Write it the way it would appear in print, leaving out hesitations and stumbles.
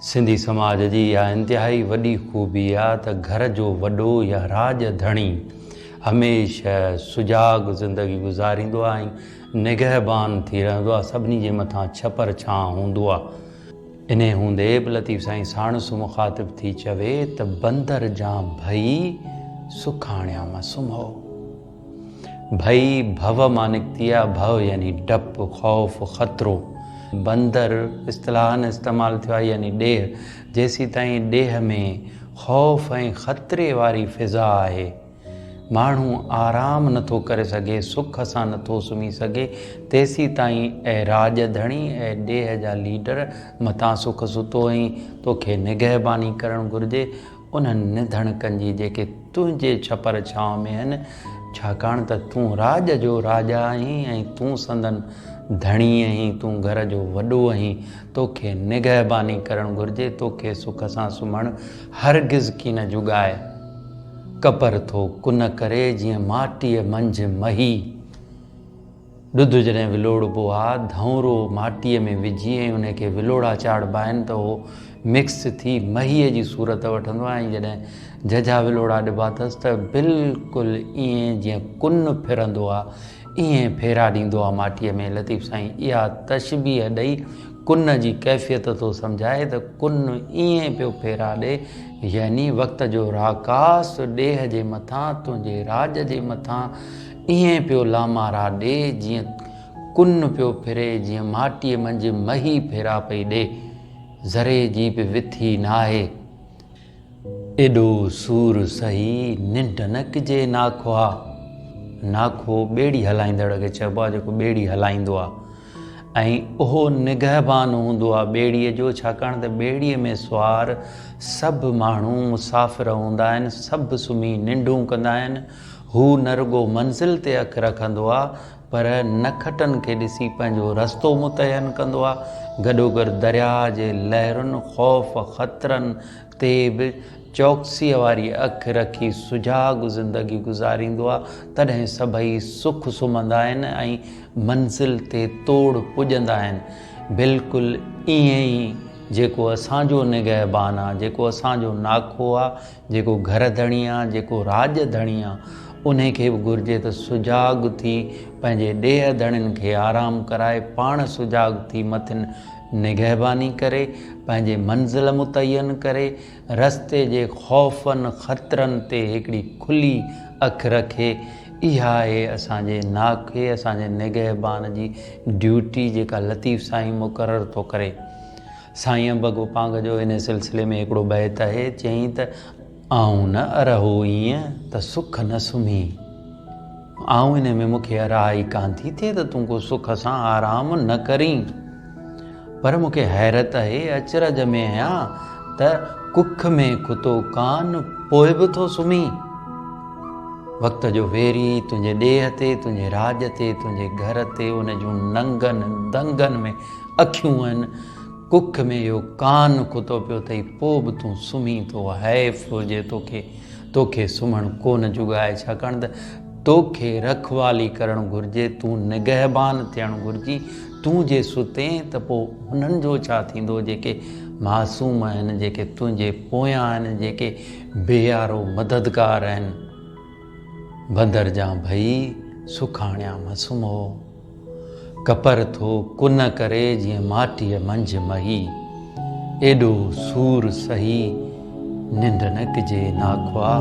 सिंधी समाज जी इहा इंतिहाई वॾी ख़ूबी आहे त घर जो वॾो या राज धणी हमेशह सुजाॻ ज़िंदगी गुज़ारींदो आहे ऐं निगहबान थी रहंदो आहे, सभिनी जे मथां छपर छां हूंदो आहे। इन हूंदे बि लतीफ़ साईं साणुसि मुख़ातिब थी चवे त बंदर जा भई सुखाणिया मां सुम्हो। भई भव मां निकिती आहे, भव यानी डपु, ख़ौफ़, ख़तरो। बंदर इस्तिलाहन इस्तेमालु थियो आहे यानी ॾेह। जेसीं ताईं ॾेह में ख़ौफ़ ऐं ख़तरे वारी फ़िज़ा आहे, माण्हू आराम नथो करे सघे, सुख सां नथो सुम्ही सघे, तेसीं ताईं ऐं राज धणी ऐं ॾेह जा लीडर मथां सुख सुतो ऐं तोखे निगहबानी करणु घुरिजे उन्हनि निधणकनि जी जेके तुंहिंजे छपर छांव में आहिनि, छाकाणि त तूं राज जो राजा आहीं ऐं तूं संदन धणी आहीं, तूं घर जो वॾो आहीं, तोखे निगहबानी करणु घुरिजे, तोखे सुख सां सुम्हणु हरगिज़ की न जुगाए। कपर थो कुन करे जीअं माटीअ मंझि मही। ॾुध जॾहिं विलोड़बो आहे, धौरो माटीअ में विझी ऐं उनखे विलोड़ा चाढ़िबा आहिनि त उहो मिक्स थी महीअ जी सूरत वठंदो आहे, ऐं जॾहिं झझा विलोड़ा ॾिबा अथसि त बिल्कुलु ईअं जीअं कुन फिरंदो आहे, ईअं फेरा ॾींदो आहे माटीअ में। लतीफ़ साईं इहा तशबीह ॾेई कुन जी कैफ़ियत थो सम्झाए त कुन ईअं पियो फेरा ॾे, यानी वक़्त जो राकास ॾेह जे मथां, तुंहिंजे राज जे मथां ईअं पियो लामारा ॾे जीअं कुन पियो फिरे, जीअं माटीअ मंझि मही फेरा पई ॾे, ज़रे जी बि विथी नाहे। एॾो सूर सही निंड न कजे नाखवा। नाखो ॿेड़ी हलाईंदड़ खे चइबो आहे, जेको ॿेड़ी हलाईंदो आहे, ऐं उहो निगहबान हूंदो आहे ॿेड़ीअ जो, छाकाणि त ॿेड़ीअ में सुवार सभु माण्हू मुसाफ़िर हूंदा आहिनि, सभु सुम्ही निंडूं कंदा आहिनि। हू न रुॻो मंज़िल ते अखि रखंदो आहे, पर नखटनि खे ॾिसी पंहिंजो रस्तो मुतयन कंदो आहे। गॾोगॾु दरिया जे लहरुनि, ख़ौफ़, ख़तरनि ते बि चौकसीअ वारी अखि रखी सुजाॻ ज़िंदगी गुज़ारींदो आहे। तॾहिं सभई सुख सुम्हंदा आहिनि ऐं मंज़िल ते तोड़ पुॼंदा आहिनि। बिल्कुलु ईअं ई जेको असांजो निगहबान आहे, जेको असांजो नाखो आहे, जेको घर धणी आहे, जेको राज धणी आहे, उन खे बि घुरिजे त सुजाॻ थी पंहिंजे ॾेह धणियुनि खे आराम कराए, पाण सुजाॻ थी मथिन निगहबानी करे, पंहिंजे मंज़िल मुतयन करे, रस्ते जे ख़ौफ़नि ख़तरनि ते हिकिड़ी खुली अखि रखे। इहा आहे असांजे नाखे, असांजे निगहबान जी ड्यूटी जेका लतीफ़ साईं मुक़ररु थो करे। साईं बॻो पांग जो इन सिलसिले में हिकिड़ो बैत आहे, चयईं त आऊं न अरहो ईअं त सुख न सुम्ही। आऊं इन में मूंखे अराही कान थी थिए त तूं को सुख सां आराम न करीं, पर मूंखे हैरत आहे, अचरज में आहियां त कुख में कुतो कान, पोइ बि थो सुम्ही। वक़्त जो वेरी तुंहिंजे ॾेह ते, तुंहिंजे राज ते, तुंहिंजे घर ते, उन जूं नंगनि दंगनि में अखियूं आहिनि, कुख में इहो कान कुतो पियो अथई, पोइ बि तूं सुम्ही थो। हैफ़ हुजे तोखे सुम्हणु कोन जुगाए, छाकाणि त तोखे रखवाली करणु घुरिजे, तूं निगहबान थियणु घुरिजी। तूं जे सुतें त पोइ हुननि जो छा थींदो जेके मासूम आहिनि, जेके तुंहिंजे पोयां आहिनि, जेके बेयारो मददगार आहिनि। बंदर जा भई सुखाणिया मां सुम्हो। कपर थो कुन करे जीअं माटीअ मंझि मही। एॾो सूर सही निंड न कजे नाखवा।